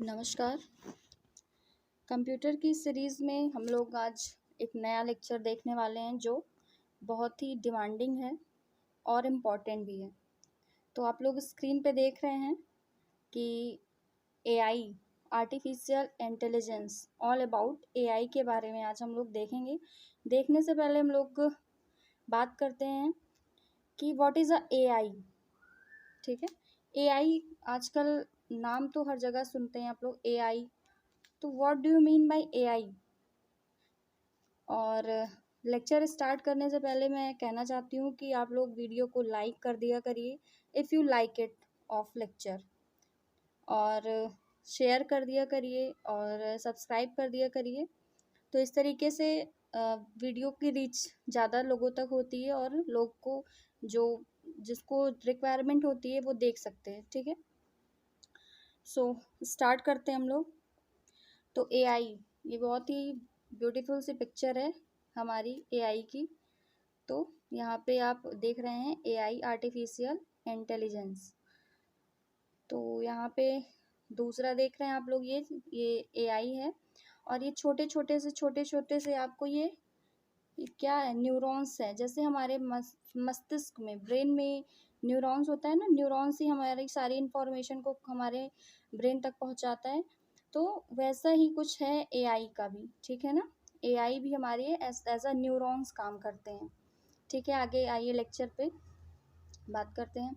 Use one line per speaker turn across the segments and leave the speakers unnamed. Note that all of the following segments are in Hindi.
नमस्कार। कंप्यूटर की सीरीज़ में हम लोग आज एक नया लेक्चर देखने वाले हैं जो बहुत ही डिमांडिंग है और इम्पॉर्टेंट भी है। तो आप लोग स्क्रीन पे देख रहे हैं कि AI artificial intelligence all about AI के बारे में आज हम लोग देखेंगे। देखने से पहले हम लोग बात करते हैं कि व्हाट इज़ अ एआई। ठीक है, एआई आजकल नाम तो हर जगह सुनते हैं आप लोग एआई। तो what do you mean by AI. और लेक्चर स्टार्ट करने से पहले मैं कहना चाहती हूँ कि आप लोग वीडियो को लाइक कर दिया करिए if you like it of lecture, और शेयर कर दिया करिए और सब्सक्राइब कर दिया करिए। तो इस तरीके से वीडियो की रीच ज़्यादा लोगों तक होती है और लोग को जो जिसको रिक्वायरमेंट होती है वो देख सकते हैं। ठीक है, सो स्टार्ट करते हैं हम लोग। तो एआई, ये बहुत ही ब्यूटीफुल सी पिक्चर है हमारी एआई की। तो यहाँ पे आप देख रहे हैं एआई आर्टिफिशियल इंटेलिजेंस। तो यहाँ पे दूसरा देख रहे हैं आप लोग, ये एआई है और ये छोटे छोटे से आपको ये क्या है, न्यूरॉन्स है। जैसे हमारे मस्तिष्क में, ब्रेन में न्यूरॉन्स होता है ना, न्यूरॉन्स ही हमारी सारी इंफॉर्मेशन को हमारे ब्रेन तक पहुंचाता है। तो वैसा ही कुछ है एआई का भी। ठीक है ना, एआई भी हमारे एज अ न्यूरॉन्स काम करते हैं। ठीक है, आगे आइए लेक्चर पे बात करते हैं।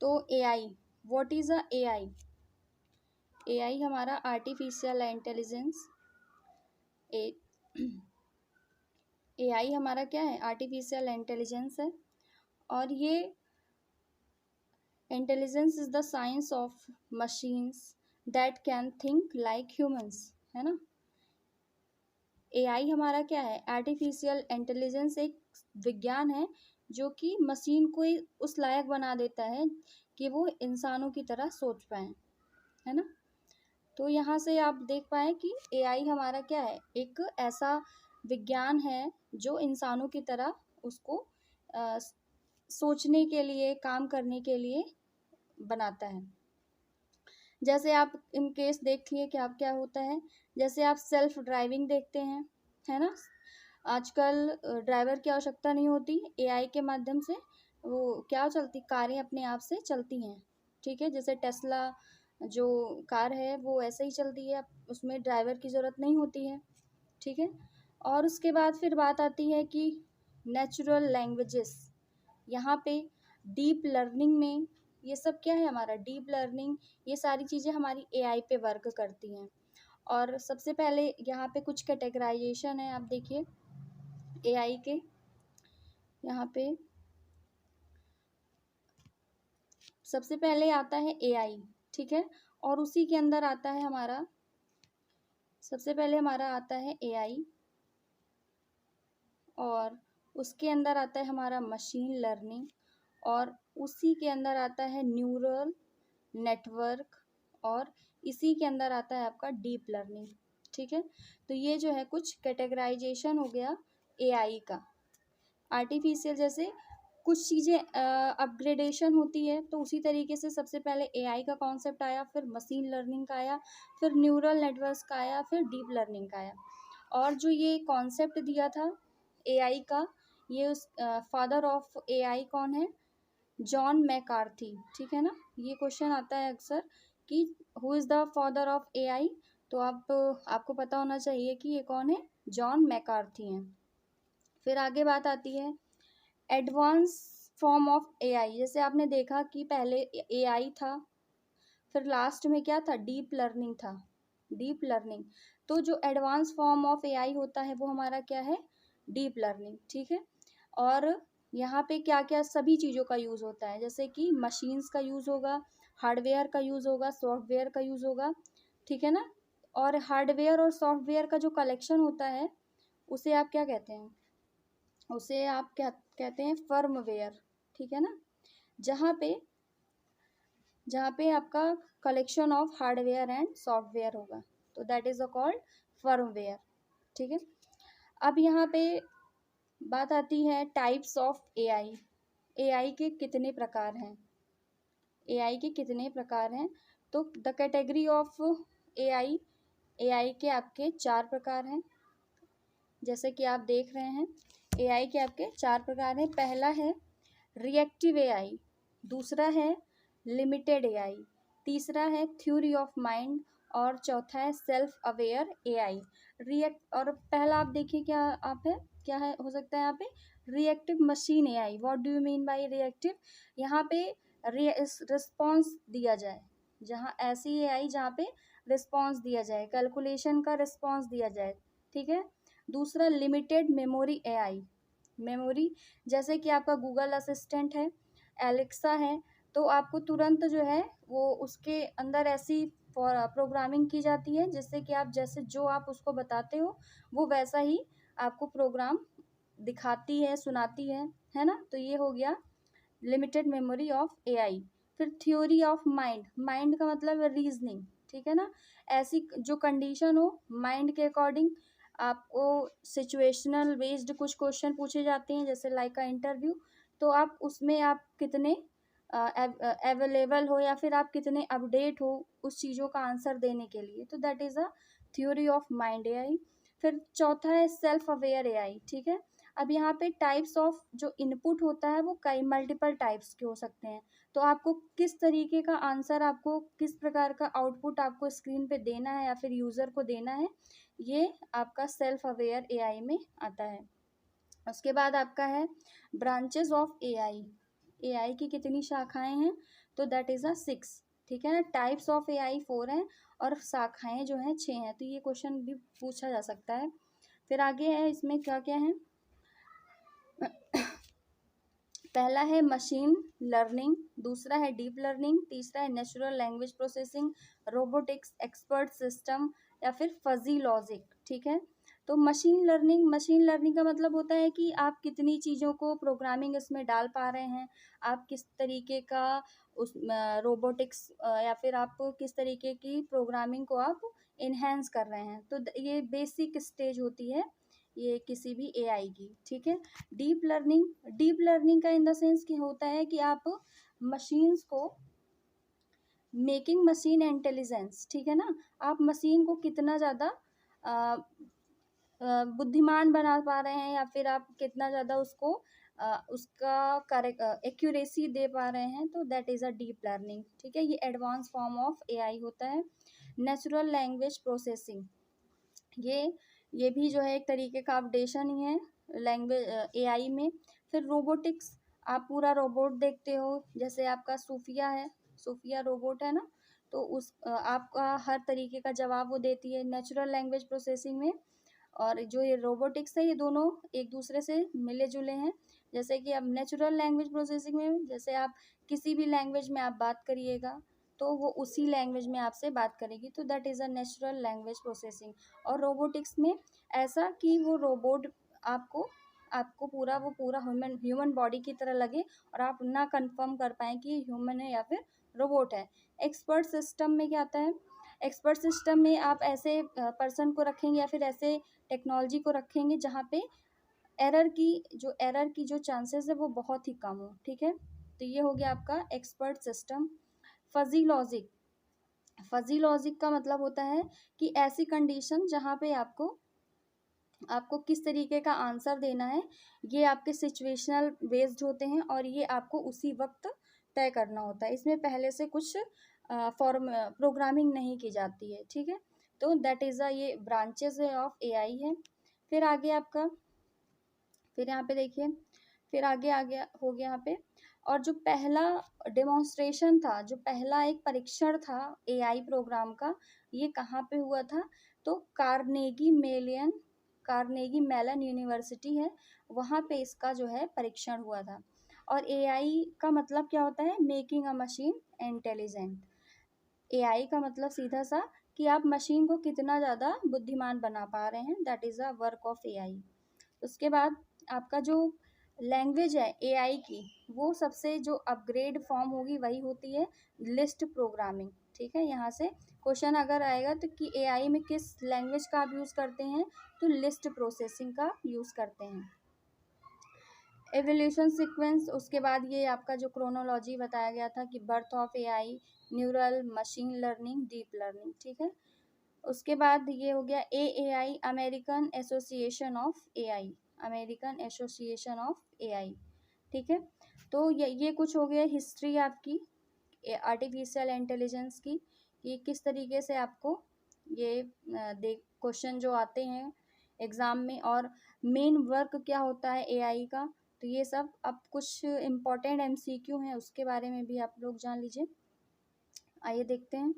तो AI, what is a AI. AI हमारा आर्टिफिशियल इंटेलिजेंस, एआई हमारा क्या है, आर्टिफिशियल इंटेलिजेंस है। और ये intelligence is the science of machines that can think like humans, है ना। एआई हमारा क्या है, आर्टिफिशियल इंटेलिजेंस एक विज्ञान है जो कि मशीन को उस लायक बना देता है कि वो इंसानों की तरह सोच पाए, है ना। तो यहाँ से आप देख पाए कि एआई हमारा क्या है, एक ऐसा विज्ञान है जो इंसानों की तरह उसको सोचने के लिए, काम करने के लिए बनाता है। जैसे आप इन केस देखिए कि आप क्या होता है, जैसे आप सेल्फ ड्राइविंग देखते हैं, है ना। आजकल ड्राइवर की आवश्यकता नहीं होती, एआई के माध्यम से वो क्या चलती, कारें अपने आप से चलती हैं। ठीक है, जैसे टेस्ला जो कार है वो ऐसे ही चलती है, उसमें ड्राइवर की ज़रूरत नहीं होती है। ठीक है, और उसके बाद फिर बात आती है कि नेचुरल लैंग्वेजेस। यहाँ पे डीप लर्निंग में ये सब क्या है, हमारा डीप लर्निंग, ये सारी चीज़ें हमारी एआई पे वर्क करती हैं। और सबसे पहले यहाँ पे कुछ कैटेगराइजेशन है, आप देखिए एआई के। यहाँ पे सबसे पहले आता है एआई, ठीक है, और उसी के अंदर आता है हमारा, सबसे पहले हमारा आता है एआई और उसके अंदर आता है हमारा मशीन लर्निंग, और उसी के अंदर आता है न्यूरल नेटवर्क, और इसी के अंदर आता है आपका डीप लर्निंग। ठीक है, तो ये जो है कुछ कैटेगराइजेशन हो गया एआई का। आर्टिफिशियल जैसे कुछ चीज़ें अपग्रेडेशन होती है, तो उसी तरीके से सबसे पहले एआई का कॉन्सेप्ट आया, फिर मशीन लर्निंग का आया, फिर न्यूरल नेटवर्क्स का आया, फिर डीप लर्निंग का आया। और जो ये कॉन्सेप्ट दिया था एआई का, ये उस फादर ऑफ एआई कौन है, जॉन मैकार्थी। ठीक है ना, ये क्वेश्चन आता है अक्सर कि who is the father of AI. तो आपको पता होना चाहिए कि ये कौन है, जॉन मैकार्थी हैं। फिर आगे बात आती है एडवांस फॉर्म ऑफ एआई। जैसे आपने देखा कि पहले एआई था, फिर लास्ट में क्या था, डीप लर्निंग था, डीप लर्निंग। तो जो एडवांस फॉर्म ऑफ एआई होता है वो हमारा क्या है, डीप लर्निंग। ठीक है, और यहाँ पे क्या क्या सभी चीज़ों का यूज़ होता है, जैसे कि मशीन्स का यूज़ होगा, हार्डवेयर का यूज़ होगा, सॉफ्टवेयर का यूज़ होगा। ठीक है ना, और हार्डवेयर और सॉफ्टवेयर का जो कलेक्शन होता है उसे आप क्या कहते हैं, उसे आप क्या कहते हैं, फर्मवेयर। ठीक है ना, जहाँ पे आपका collection of hardware and software होगा, तो दैट इज़ कॉल्ड फर्मवेयर। ठीक है, अब यहाँ पे बात आती है टाइप्स ऑफ एआई। एआई के कितने प्रकार हैं, एआई के कितने प्रकार हैं। तो the category of AI, AI के आपके 4 प्रकार हैं, जैसे कि आप देख रहे हैं। एआई के आपके 4 प्रकार हैं। पहला है रिएक्टिव एआई, दूसरा है लिमिटेड एआई, तीसरा है थ्योरी ऑफ माइंड और चौथा है सेल्फ अवेयर एआई। रिएक्ट और पहला आप देखिए क्या है हो सकता है यहाँ पे reactive machine AI. What do you mean by reactive? यहाँ पे रिस्पॉन्स दिया जाए, जहाँ ऐसी एआई जहाँ पे रिस्पॉन्स दिया जाए, कैलकुलेशन का रिस्पॉन्स दिया जाए, ठीक है। दूसरा लिमिटेड मेमोरी एआई, मेमोरी जैसे कि आपका गूगल असिस्टेंट है, एलेक्सा है, तो आपको तुरंत जो है वो उसके अंदर ऐसी प्रोग्रामिंग की जाती है जिससे कि आप जैसे जो आप उसको बताते हो वो वैसा ही आपको प्रोग्राम दिखाती है, सुनाती है ना। तो ये हो गया लिमिटेड मेमोरी ऑफ एआई। फिर थ्योरी ऑफ माइंड, माइंड का मतलब रीजनिंग, ठीक है ना। ऐसी जो कंडीशन हो माइंड के अकॉर्डिंग आपको सिचुएशनल बेस्ड कुछ क्वेश्चन पूछे जाते हैं, जैसे लाइक अ इंटरव्यू, तो आप उसमें आप कितने अवेलेबल हो या फिर आप कितने अपडेट हो उस चीज़ों का आंसर देने के लिए, तो that is a theory of mind AI. फिर चौथा है सेल्फ अवेयर एआई, ठीक है। अब यहाँ पे टाइप्स ऑफ जो इनपुट होता है वो कई मल्टीपल टाइप्स के हो सकते हैं, तो आपको किस तरीके का आंसर, आपको किस प्रकार का आउटपुट आपको स्क्रीन पे देना है या फिर यूज़र को देना है, ये आपका सेल्फ अवेयर एआई में आता है। उसके बाद आपका है ब्रांचेस ऑफ एआई, एआई की कितनी शाखाएं हैं, तो दैट इज़ अ 6, ठीक है ना। टाइप्स ऑफ एआई 4 हैं और शाखाएं जो हैं 6 हैं, तो ये क्वेश्चन भी पूछा जा सकता है। फिर आगे है इसमें क्या क्या है। पहला है मशीन लर्निंग, दूसरा है डीप लर्निंग, तीसरा है natural language processing, robotics, expert system या फिर फजी लॉजिक, ठीक है। तो मशीन लर्निंग का मतलब होता है कि आप कितनी चीज़ों को प्रोग्रामिंग इसमें डाल पा रहे हैं, आप किस तरीके का उस रोबोटिक्स या फिर आप किस तरीके की प्रोग्रामिंग को आप इन्हेंस कर रहे हैं, तो ये बेसिक स्टेज होती है ये किसी भी एआई की, ठीक है। डीप लर्निंग का इन द सेंस कि होता है कि आप मशीन्स को मेकिंग मशीन इंटेलिजेंस, ठीक है ना, आप मशीन को कितना ज़्यादा बुद्धिमान बना पा रहे हैं या फिर आप कितना ज़्यादा उसको उसका करेक्ट एक्यूरेसी दे पा रहे हैं, तो that is a deep learning, ठीक है। ये एडवांस फॉर्म ऑफ एआई होता है। नेचुरल लैंग्वेज प्रोसेसिंग, ये भी जो है एक तरीके का अपडेशन ही है लैंग्वेज एआई में। फिर रोबोटिक्स, आप पूरा रोबोट देखते हो, जैसे आपका सूफिया है, सूफिया रोबोट है ना, तो उस आपका हर तरीके का जवाब वो देती है नेचुरल लैंग्वेज प्रोसेसिंग में। और जो ये रोबोटिक्स है ये दोनों एक दूसरे से मिले जुले हैं। जैसे कि अब नेचुरल लैंग्वेज प्रोसेसिंग में जैसे आप किसी भी लैंग्वेज में आप बात करिएगा तो वो उसी लैंग्वेज में आपसे बात करेगी, तो that is a natural language processing. और रोबोटिक्स में ऐसा कि वो रोबोट आपको आपको वो पूरा ह्यूमन बॉडी की तरह लगे और आप ना कंफर्म कर पाएँ कि ह्यूमन है या फिर रोबोट है। एक्सपर्ट सिस्टम में क्या आता है, एक्सपर्ट सिस्टम में आप ऐसे पर्सन को रखेंगे या फिर ऐसे टेक्नोलॉजी को रखेंगे जहाँ पे एरर की जो चांसेस है वो बहुत ही कम हो, ठीक है। तो ये हो गया आपका expert system. Fuzzy logic, fuzzy logic का मतलब होता है कि ऐसी कंडीशन जहाँ पे आपको किस तरीके का आंसर देना है, ये आपके सिचुएशनल बेस्ड होते हैं और ये आपको उसी वक्त तय करना होता है, इसमें पहले से कुछ प्रोग्रामिंग नहीं की जाती है, ठीक है। तो दैट इज़ ये ब्रांचेस ऑफ एआई है। फिर आगे आपका, फिर यहाँ पे देखिए, फिर आगे आ गया हो गया यहाँ पे। और जो पहला डेमोन्स्ट्रेशन था, जो पहला एक परीक्षण था एआई प्रोग्राम का, ये कहाँ पे हुआ था, तो कार्नेगी मेलन यूनिवर्सिटी है, वहाँ पे इसका जो है परीक्षण हुआ था। और एआई का मतलब क्या होता है, making a machine intelligent. AI का मतलब सीधा सा कि आप मशीन को कितना ज़्यादा बुद्धिमान बना पा रहे हैं, that is a work of AI. उसके बाद आपका जो लैंग्वेज है एआई की, वो सबसे जो अपग्रेड फॉर्म होगी वही होती है लिस्ट प्रोग्रामिंग, ठीक है। यहाँ से क्वेश्चन अगर आएगा तो कि एआई में किस लैंग्वेज का आप यूज़ करते हैं, तो लिस्ट प्रोसेसिंग का यूज़ करते हैं। एवोल्यूशन सीक्वेंस, उसके बाद ये आपका जो क्रोनोलॉजी बताया गया था कि birth of AI, neural, machine learning, deep learning, ठीक है। उसके बाद ये हो गया AAI, American association of AI, American association of AI, ठीक है। तो ये कुछ हो गया हिस्ट्री आपकी आर्टिफिशियल इंटेलिजेंस की, कि किस तरीके से आपको ये देख क्वेश्चन जो आते हैं एग्जाम में, और मेन वर्क क्या होता है AI का। तो ये सब अब कुछ इम्पोर्टेंट MCQ हैं, उसके बारे में भी आप लोग जान लीजिए। आइए देखते हैं।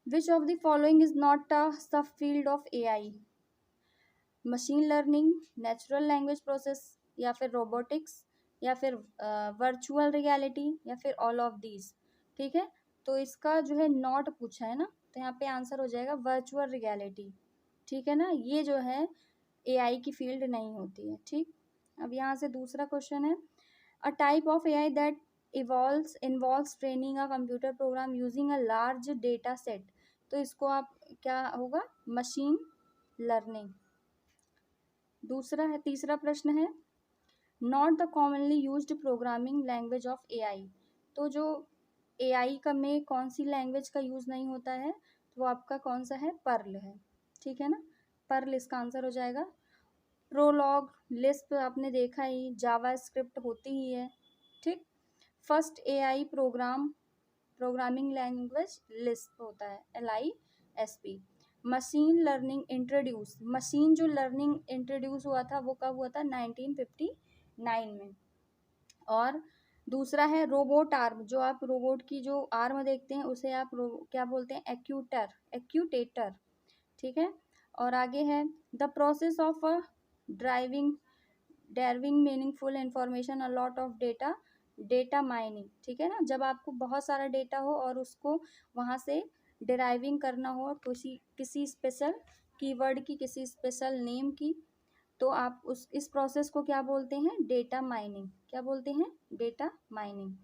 Which of the following is not a subfield of AI? Machine learning, natural language process, या फिर रोबोटिक्स, या फिर वर्चुअल रियलिटी, या फिर ऑल ऑफ दीज, ठीक है। तो इसका जो है नॉट पूछा है ना, तो यहाँ पे आंसर हो जाएगा वर्चुअल रियलिटी, ठीक है ना। ये जो है AI की फील्ड नहीं होती है, ठीक। अब यहाँ से दूसरा क्वेश्चन है, a type of AI that involves training a computer program using a large data set. तो इसको आप क्या होगा, मशीन लर्निंग। तीसरा प्रश्न है, not the commonly used programming language of AI। तो जो AI का में कौन सी लैंग्वेज का यूज़ नहीं होता है, तो वो आपका कौन सा है, पर्ल है, ठीक है ना। पर्ल इसका आंसर हो जाएगा। प्रोलॉग, लिस्प आपने देखा ही, जावा स्क्रिप्ट होती ही है, ठीक। First AI programming language Lisp होता है, LISP। Machine learning introduce, machine जो लर्निंग इंट्रोड्यूस हुआ था वो कब हुआ था, 1959 में। और दूसरा है रोबोट आर्म, जो आप रोबोट की जो आर्म देखते हैं उसे आप क्या बोलते हैं, एक्यूटेटर, ठीक है। और आगे है the process of driving deriving meaningful information a lot of data mining, ठीक है ना। जब आपको बहुत सारा डेटा हो और उसको वहाँ से डिराइविंग करना हो किसी स्पेशल कीवर्ड की, किसी स्पेशल नेम की, तो आप इस प्रोसेस को क्या बोलते हैं, डेटा माइनिंग, क्या बोलते हैं, डेटा माइनिंग।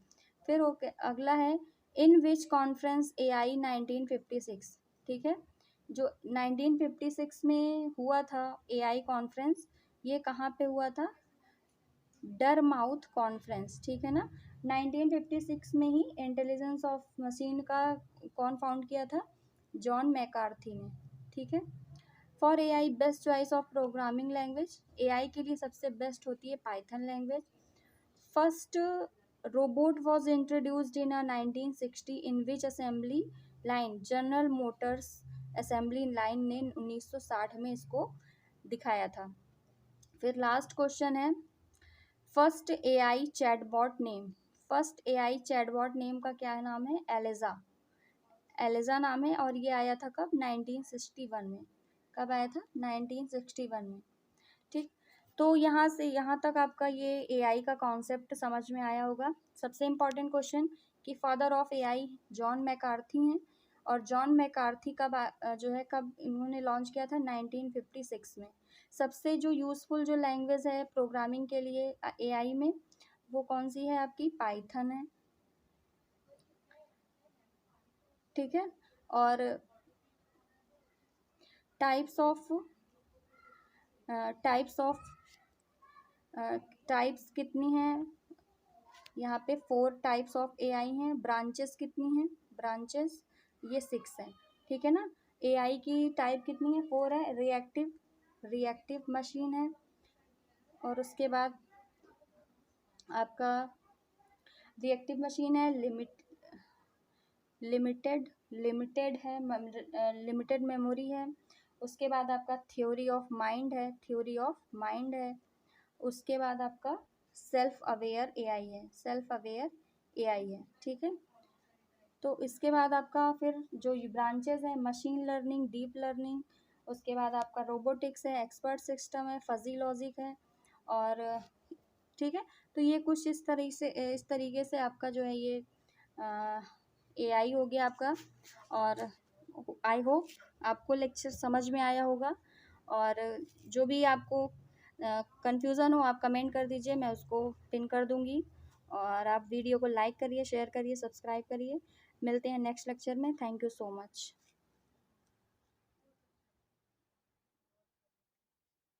फिर ओके, अगला है इन विच कॉन्फ्रेंस AI 1956, ठीक है। जो 1956 में हुआ था AI कॉन्फ्रेंस, ये कहाँ पे हुआ था, डरमाउथ कॉन्फ्रेंस, ठीक है ना। 1956 में ही इंटेलिजेंस ऑफ मशीन का कौन फाउंड किया था, जॉन मैकार्थी ने, ठीक है। For AI best choice of programming language, AI के लिए सबसे बेस्ट होती है Python language. First robot was introduced in 1960 in which assembly line, general Motors assembly line ने 1960 में इसको दिखाया था। फिर लास्ट क्वेश्चन है, first AI chatbot name, first AI chatbot name का क्या नाम है, एलेजा नाम है, और ये आया था कब, 1961 में। कब आया था, 1961 में, ठीक। तो यहाँ से यहाँ तक आपका ये AI का कॉन्सेप्ट समझ में आया होगा। सबसे इम्पॉर्टेंट क्वेश्चन कि father of AI John McCarthy हैं, और जॉन मैकार्थी जो है कब इन्होंने लॉन्च किया था, 1956 में। सबसे जो यूज़फुल जो लैंग्वेज है प्रोग्रामिंग के लिए AI में, वो कौन सी है आपकी, पाइथन है, ठीक है। और टाइप्स ऑफ टाइप्स कितनी हैं, यहाँ पे 4 टाइप्स ऑफ AI हैं। ब्रांचेस कितनी हैं, ब्रांचेस ये 6 हैं, ठीक है ना। AI की टाइप कितनी है, 4 है। रिएक्टिव मशीन है, और उसके बाद आपका रिएक्टिव मशीन है, लिमिटेड है, लिमिटेड मेमोरी है। उसके बाद आपका थ्योरी ऑफ माइंड है। उसके बाद आपका सेल्फ अवेयर AI है, ठीक है। तो इसके बाद आपका फिर जो ब्रांचेस हैं, मशीन लर्निंग, डीप लर्निंग, उसके बाद आपका रोबोटिक्स है, एक्सपर्ट सिस्टम है, फजी लॉजिक है, और ठीक है। तो ये कुछ इस तरीके से आपका जो है ये AI हो गया आपका। और आई होप आपको लेक्चर समझ में आया होगा, और जो भी आपको कंफ्यूज़न हो आप कमेंट कर दीजिए, मैं उसको पिन कर दूँगी। और आप वीडियो को लाइक करिए, शेयर करिए, सब्सक्राइब करिए। मिलते हैं नेक्स्ट लेक्चर में। Thank you so much.